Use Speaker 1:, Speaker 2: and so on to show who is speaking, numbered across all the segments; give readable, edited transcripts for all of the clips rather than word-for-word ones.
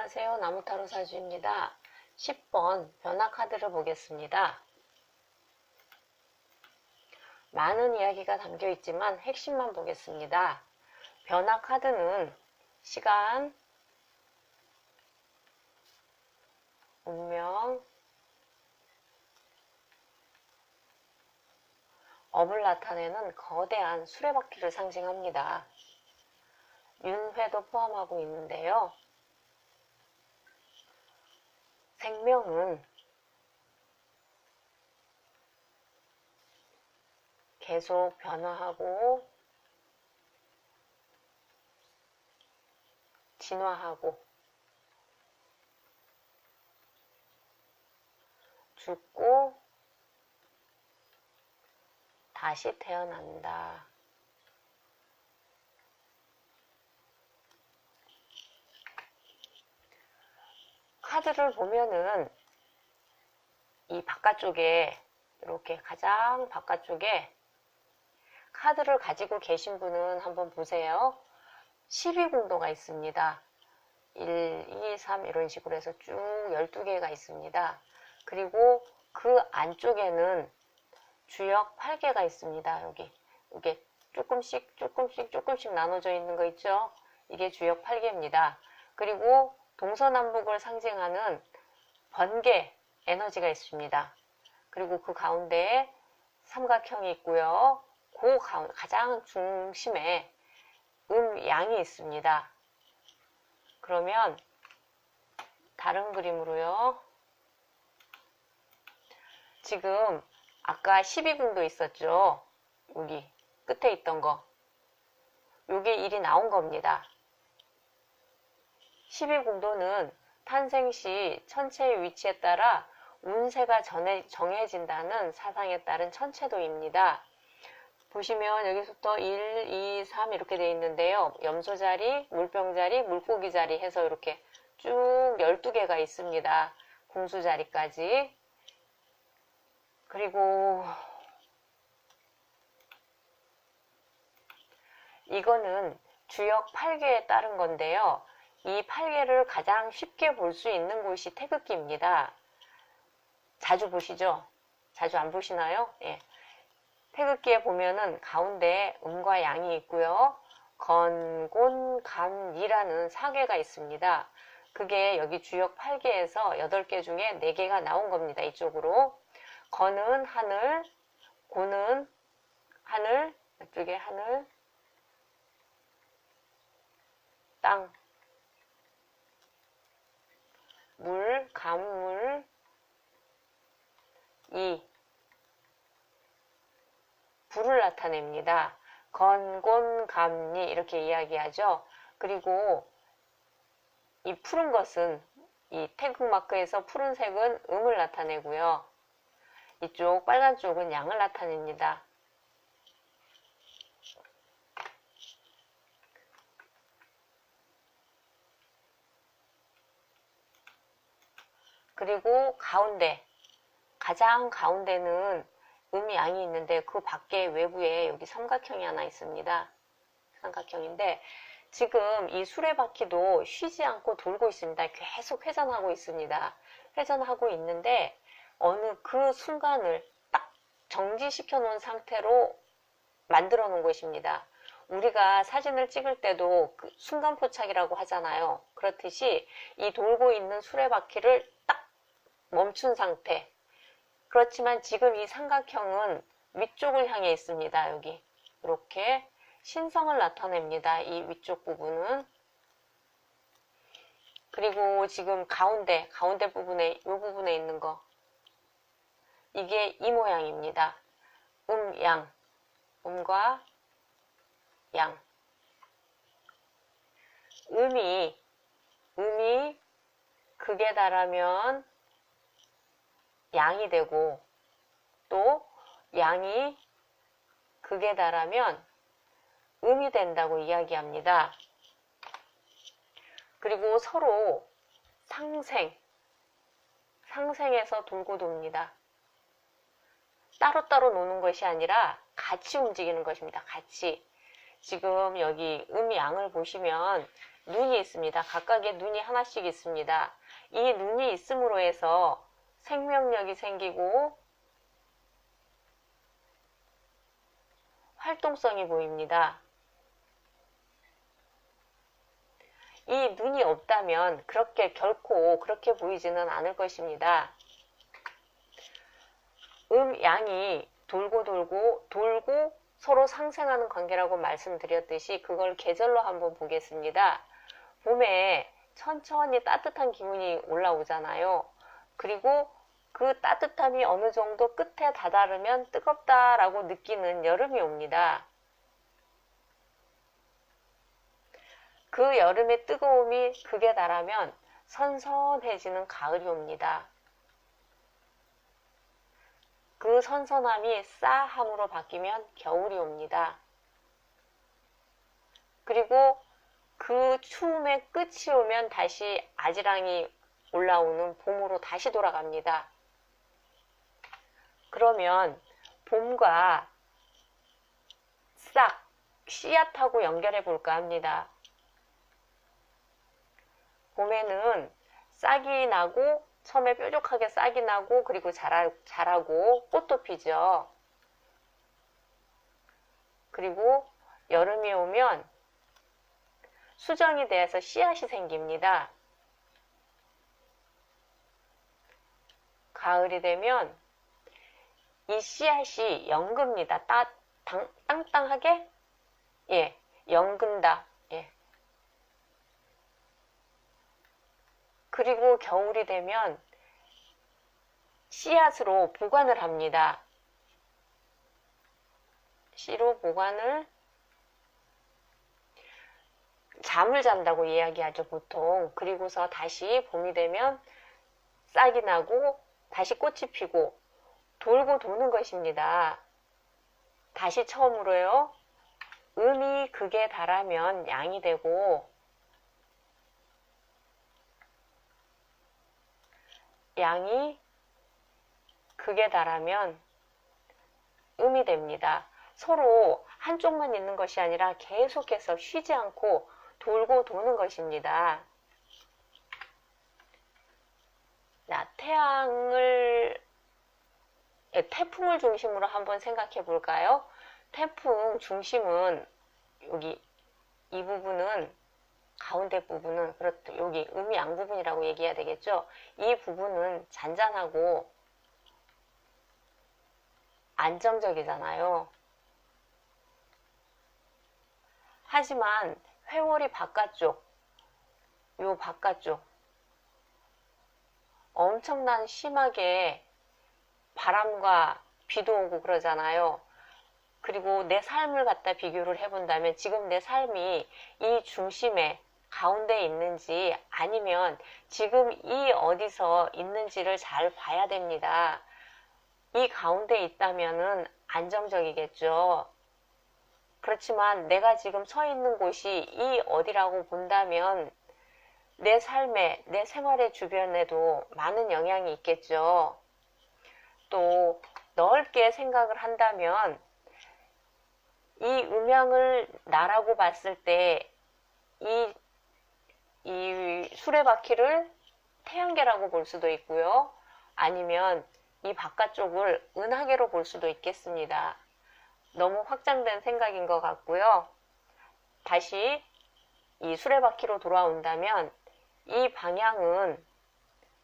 Speaker 1: 안녕하세요. 나무타로 사주입니다. 10번 변화 카드를 보겠습니다. 많은 이야기가 담겨 있지만 핵심만 보겠습니다. 변화 카드는 시간, 운명, 업을 나타내는 거대한 수레바퀴를 상징합니다. 윤회도 포함하고 있는데요. 생명은 계속 변화하고 진화하고 죽고 다시 태어난다. 카드를 보면은 이 바깥쪽에 이렇게 가장 바깥쪽에 카드를 가지고 계신 분은 한번 보세요. 12궁도가 있습니다. 1, 2, 3 이런 식으로 해서 쭉 12개가 있습니다. 그리고 그 안쪽에는 주역 8개가 있습니다. 여기 이게 조금씩 나눠져 있는 거 있죠? 이게 주역 8개입니다. 그리고 동서남북을 상징하는 번개 에너지가 있습니다. 그리고 그 가운데에 삼각형이 있고요. 그 가장 중심에 양이 있습니다. 그러면 다른 그림으로요. 지금 아까 12궁도 있었죠. 여기 끝에 있던 거. 요게 1이 나온 겁니다. 12궁도는 탄생 시 천체의 위치에 따라 운세가 정해진다는 사상에 따른 천체도입니다. 보시면 여기서부터 1, 2, 3 이렇게 되어 있는데요. 염소 자리, 물병 자리, 물고기 자리 해서 이렇게 쭉 12개가 있습니다. 궁수 자리까지. 그리고 이거는 주역 8개에 따른 건데요. 이 8개를 가장 쉽게 볼 수 있는 곳이 태극기입니다. 자주 보시죠? 자주 안 보시나요? 예. 태극기에 보면은 가운데에 음과 양이 있고요. 건, 곤, 감, 이라는 4개가 있습니다. 그게 여기 주역 8개에서 8개 중에 4개가 나온 겁니다. 이쪽으로. 건은 하늘, 곤은 하늘, 이쪽에 하늘, 땅, 물, 감물, 불을 나타냅니다. 건곤감리 이렇게 이야기하죠. 그리고 이 푸른 것은 이 태극 마크에서 푸른색은 음을 나타내고요. 이쪽 빨간 쪽은 양을 나타냅니다. 그리고 가운데 가장 가운데는 양이 있는데 그 밖에 외부에 여기 삼각형이 하나 있습니다. 삼각형인데 지금 이 수레바퀴도 쉬지 않고 돌고 있습니다. 계속 회전하고 있습니다. 회전하고 있는데 어느 그 순간을 딱 정지시켜 놓은 상태로 만들어 놓은 것입니다. 우리가 사진을 찍을 때도 그 순간 포착이라고 하잖아요. 그렇듯이 이 돌고 있는 수레바퀴를 딱 멈춘 상태. 그렇지만 지금 이 삼각형은 위쪽을 향해 있습니다. 여기 이렇게 신성을 나타냅니다. 이 위쪽 부분은. 그리고 지금 가운데 부분에 이 부분에 있는 거 이게 이 모양입니다. 양, 음과 양. 음이 극에 달하면 양이 되고 또 양이 극에 달하면 음이 된다고 이야기합니다. 그리고 서로 상생해서 돌고 돕니다. 따로따로 노는 것이 아니라 같이 움직이는 것입니다. 같이. 지금 여기 양을 보시면 눈이 있습니다. 각각의 눈이 하나씩 있습니다. 이 눈이 있음으로 해서 생명력이 생기고 활동성이 보입니다. 이 눈이 없다면 결코 그렇게 보이지는 않을 것입니다. 양이 돌고 서로 상생하는 관계라고 말씀드렸듯이 그걸 계절로 한번 보겠습니다. 봄에 천천히 따뜻한 기운이 올라오잖아요. 그리고 그 따뜻함이 어느 정도 끝에 다다르면 뜨겁다라고 느끼는 여름이 옵니다. 그 여름의 뜨거움이 극에 달하면 선선해지는 가을이 옵니다. 그 선선함이 싸함으로 바뀌면 겨울이 옵니다. 그리고 그 추움의 끝이 오면 다시 아지랑이 올라오는 봄으로 다시 돌아갑니다. 그러면 봄과 싹 씨앗하고 연결해 볼까 합니다. 봄에는 싹이 나고 처음에 뾰족하게 싹이 나고 그리고 자라고 꽃도 피죠. 그리고 여름이 오면 수정이 돼서 씨앗이 생깁니다. 가을이 되면 이 씨앗이 연급니다. 땅땅하게 연근다. 그리고 겨울이 되면 씨앗으로 보관을 합니다. 씨로 보관을 잠을 잔다고 이야기하죠, 보통. 그리고서 다시 봄이 되면 싹이 나고 다시 꽃이 피고 돌고 도는 것입니다. 다시 처음으로요. 음이 극에 달하면 양이 되고 양이 극에 달하면 음이 됩니다. 서로 한쪽만 있는 것이 아니라 계속해서 쉬지 않고 돌고 도는 것입니다. 자, 태풍을 중심으로 한번 생각해 볼까요? 태풍 중심은 여기 이 부분은 가운데 부분은 그렇죠. 여기 음이 양 부분이라고 얘기해야 되겠죠. 이 부분은 잔잔하고 안정적이잖아요. 하지만 회월이 바깥쪽, 요 바깥쪽 엄청난 심하게 바람과 비도 오고 그러잖아요. 그리고 내 삶을 갖다 비교를 해본다면 지금 내 삶이 이 중심에 가운데에 있는지 아니면 지금 이 어디서 있는지를 잘 봐야 됩니다. 이 가운데 있다면은 안정적이겠죠. 그렇지만 내가 지금 서 있는 곳이 이 어디라고 본다면 내 삶에, 내 생활의 주변에도 많은 영향이 있겠죠. 또 넓게 생각을 한다면 이 음양을 나라고 봤을 때 이 수레바퀴를 태양계라고 볼 수도 있고요. 아니면 이 바깥쪽을 은하계로 볼 수도 있겠습니다. 너무 확장된 생각인 것 같고요. 다시 이 수레바퀴로 돌아온다면 이 방향은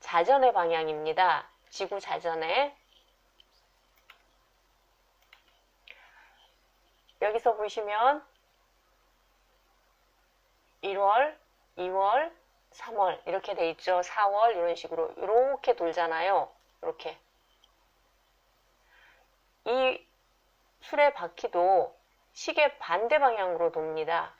Speaker 1: 자전의 방향입니다. 지구 자전의. 여기서 보시면 1월, 2월, 3월 이렇게 돼 있죠. 4월 이런 식으로 이렇게 돌잖아요. 이렇게. 이 수레바퀴도 시계 반대 방향으로 돕니다.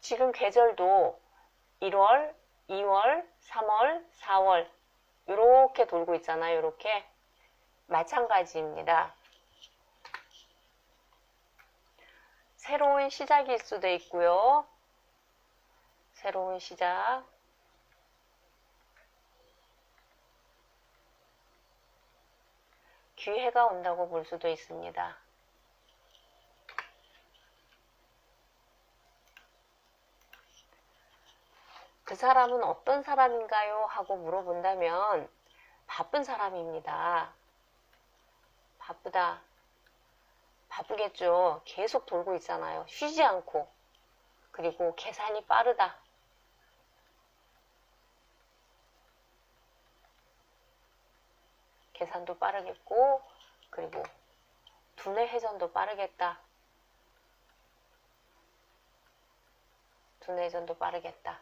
Speaker 1: 지금 계절도 1월, 2월, 3월, 4월 이렇게 돌고 있잖아요. 이렇게 마찬가지입니다. 새로운 시작일 수도 있고요. 새로운 시작. 기회가 온다고 볼 수도 있습니다. 그 사람은 어떤 사람인가요? 하고 물어본다면 바쁜 사람입니다. 바쁘다. 바쁘겠죠. 계속 돌고 있잖아요. 쉬지 않고. 그리고 계산이 빠르다. 계산도 빠르겠고, 그리고 두뇌 회전도 빠르겠다. 두뇌 회전도 빠르겠다.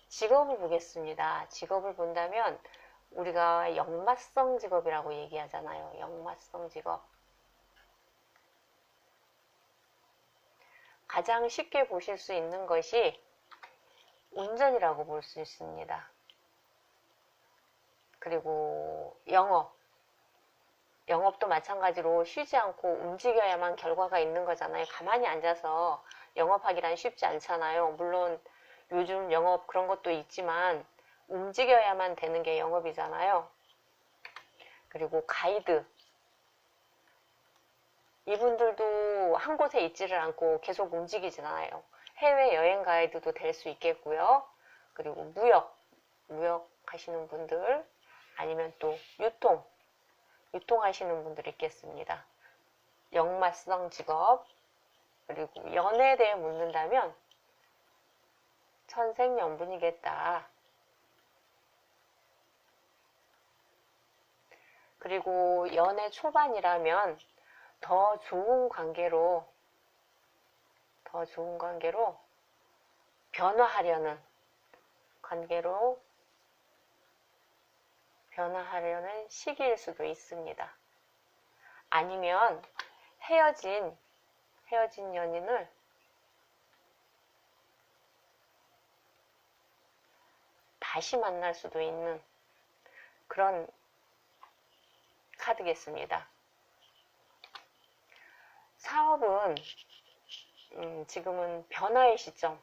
Speaker 1: 직업을 보겠습니다. 직업을 본다면 우리가 역마성 직업이라고 얘기하잖아요. 역마성 직업. 가장 쉽게 보실 수 있는 것이 운전이라고 볼 수 있습니다. 그리고 영업도 마찬가지로 쉬지 않고 움직여야만 결과가 있는 거잖아요. 가만히 앉아서 영업하기란 쉽지 않잖아요. 물론 요즘 영업 그런 것도 있지만 움직여야만 되는 게 영업이잖아요. 그리고 가이드. 이분들도 한 곳에 있지를 않고 계속 움직이잖아요. 해외여행 가이드도 될 수 있겠고요. 그리고 무역 하시는 분들, 아니면 또 유통하시는 분들 있겠습니다. 역마성 직업. 그리고 연애에 대해 묻는다면 천생연분이겠다. 그리고 연애 초반이라면 더 좋은 관계로 변화하려는 시기일 수도 있습니다. 아니면 헤어진 연인을 다시 만날 수도 있는 그런 카드겠습니다. 사업은 지금은 변화의 시점.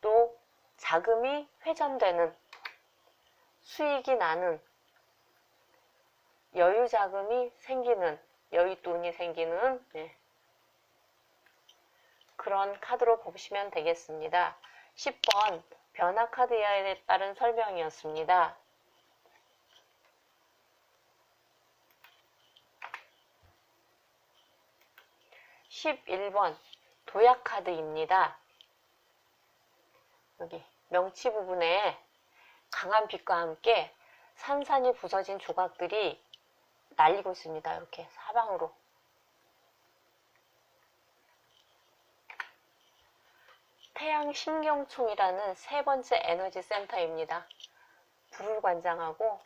Speaker 1: 또 자금이 회전되는, 수익이 나는, 여유자금이 생기는, 여윳돈이 생기는 그런 카드로 보시면 되겠습니다. 10번 변화 카드에 따른 설명이었습니다. 11번 도약 카드입니다. 여기 명치 부분에 강한 빛과 함께 산산이 부서진 조각들이 날리고 있습니다. 이렇게 사방으로. 태양신경총이라는 세 번째 에너지 센터입니다. 불을 관장하고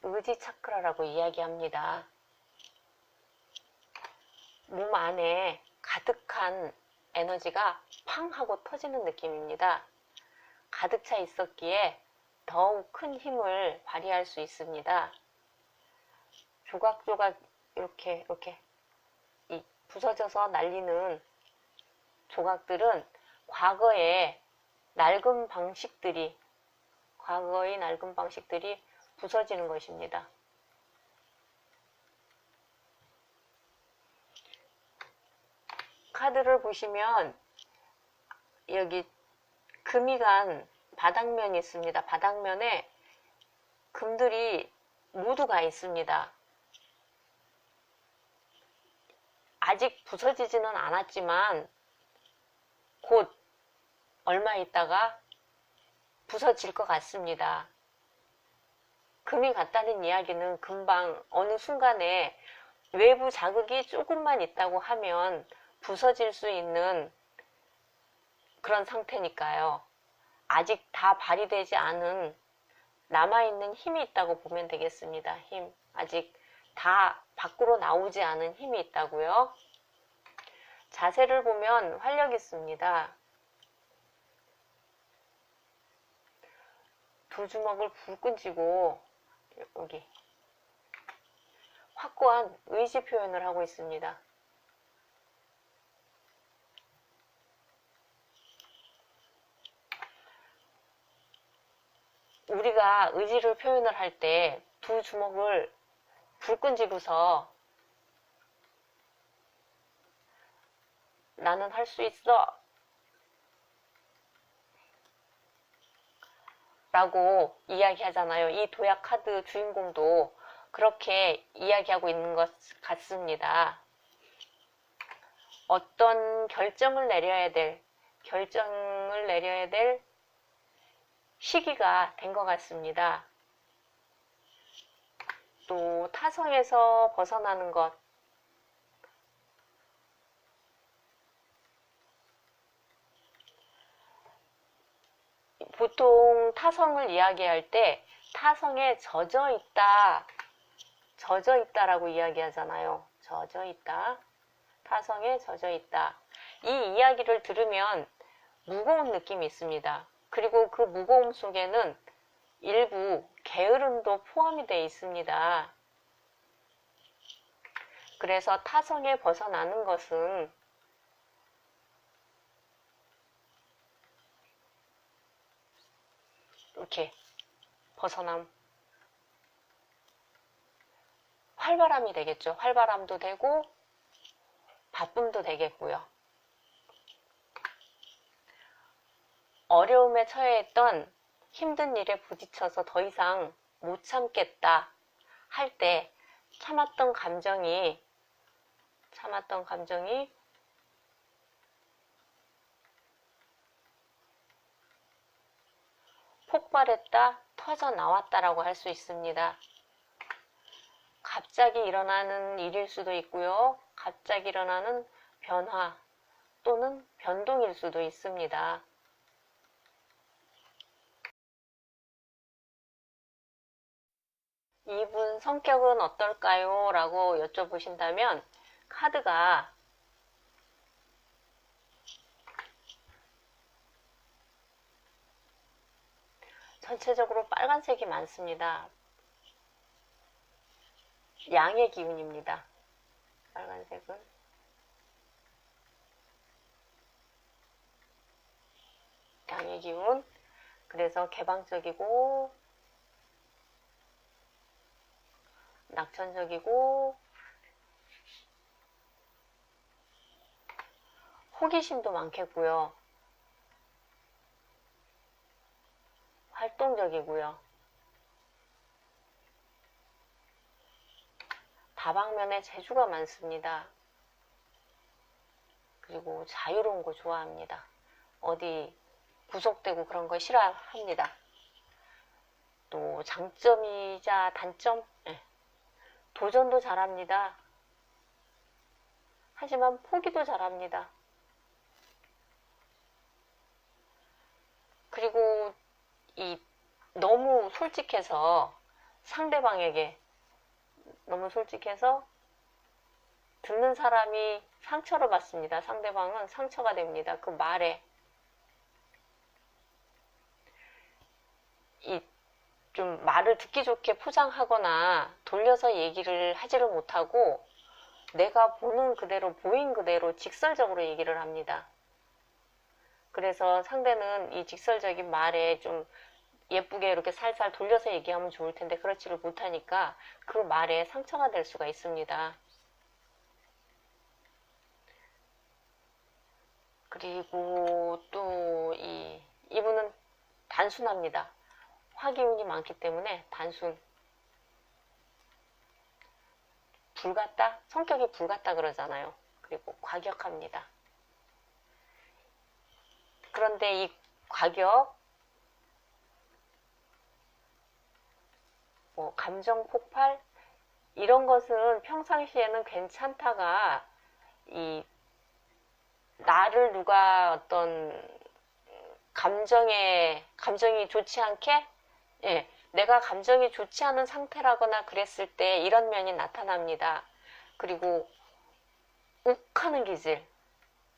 Speaker 1: 의지 차크라라고 이야기합니다. 몸 안에 가득한 에너지가 팡 하고 터지는 느낌입니다. 가득 차 있었기에 더욱 큰 힘을 발휘할 수 있습니다. 조각조각 이렇게 이 부서져서 날리는 조각들은 과거의 낡은 방식들이 부서지는 것입니다. 카드를 보시면 여기 금이 간 바닥면이 있습니다. 바닥면에 금들이 모두 가 있습니다. 아직 부서지지는 않았지만 곧 얼마 있다가 부서질 것 같습니다. 금이 갔다는 이야기는 금방 어느 순간에 외부 자극이 조금만 있다고 하면 부서질 수 있는 그런 상태니까요. 아직 다 발휘되지 않은 남아있는 힘이 있다고 보면 되겠습니다. 힘. 아직 다 밖으로 나오지 않은 힘이 있다고요. 자세를 보면 활력 있습니다. 두 주먹을 불끈 쥐고 여기 확고한 의지 표현을 하고 있습니다. 우리가 의지를 표현을 할 때 두 주먹을 불끈 쥐고서 나는 할 수 있어 라고 이야기하잖아요. 이 도약 카드 주인공도 그렇게 이야기하고 있는 것 같습니다. 어떤 결정을 내려야 될 시기가 된 것 같습니다. 또 타성에서 벗어나는 것, 보통 타성을 이야기할 때 타성에 젖어 있다라고 이야기하잖아요. 젖어 있다. 타성에 젖어 있다. 이 이야기를 들으면 무거운 느낌이 있습니다. 그리고 그 무거움 속에는 일부 게으름도 포함이 되어 있습니다. 그래서 타성에 벗어나는 것은 이렇게 벗어남, 활발함이 되겠죠. 활발함도 되고 바쁨도 되겠고요. 어려움에 처해 있던 힘든 일에 부딪혀서 더 이상 못 참겠다 할 때 참았던 감정이 폭발했다, 터져 나왔다라고 할 수 있습니다. 갑자기 일어나는 일일 수도 있고요. 갑자기 일어나는 변화 또는 변동일 수도 있습니다. 이분 성격은 어떨까요? 라고 여쭤보신다면 카드가 전체적으로 빨간색이 많습니다. 양의 기운입니다. 빨간색은 양의 기운. 그래서 개방적이고 낙천적이고 호기심도 많겠고요. 활동적이고요. 다방면에 재주가 많습니다. 그리고 자유로운 거 좋아합니다. 어디 구속되고 그런 거 싫어합니다. 또 장점이자 단점? 도전도 잘합니다. 하지만 포기도 잘합니다. 그리고 너무 솔직해서 상대방에게 너무 솔직해서 듣는 사람이 상처를 받습니다. 상대방은 상처가 됩니다. 그 말에 좀 말을 듣기 좋게 포장하거나 돌려서 얘기를 하지를 못하고 내가 보는 그대로 보인 그대로 직설적으로 얘기를 합니다. 그래서 상대는 이 직설적인 말에 좀 예쁘게 이렇게 살살 돌려서 얘기하면 좋을 텐데 그렇지를 못하니까 그 말에 상처가 될 수가 있습니다. 그리고 또 이분은 단순합니다. 화기운이 많기 때문에 단순. 불같다? 성격이 불같다 그러잖아요. 그리고 과격합니다. 그런데 이 과격, 감정 폭발 이런 것은 평상시에는 괜찮다가 나를 누가 어떤 감정이 좋지 않게 내가 감정이 좋지 않은 상태라거나 그랬을 때 이런 면이 나타납니다. 그리고 욱하는 기질,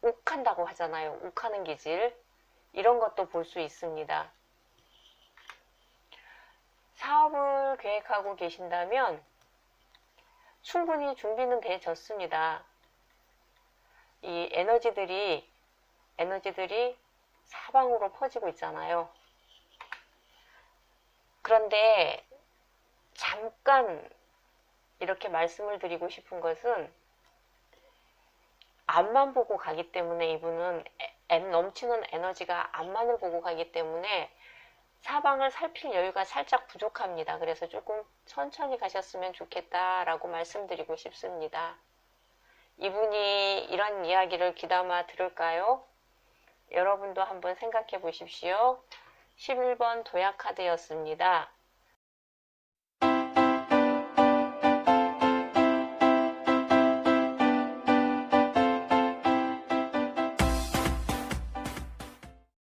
Speaker 1: 욱한다고 하잖아요. 욱하는 기질 이런 것도 볼 수 있습니다. 사업을 계획하고 계신다면 충분히 준비는 되어졌습니다. 이 에너지들이 사방으로 퍼지고 있잖아요. 그런데 잠깐 이렇게 말씀을 드리고 싶은 것은 앞만 보고 가기 때문에 이분은 넘치는 에너지가 앞만을 보고 가기 때문에 사방을 살필 여유가 살짝 부족합니다. 그래서 조금 천천히 가셨으면 좋겠다라고 말씀드리고 싶습니다. 이분이 이런 이야기를 귀담아 들을까요? 여러분도 한번 생각해 보십시오. 11번 도약 카드였습니다.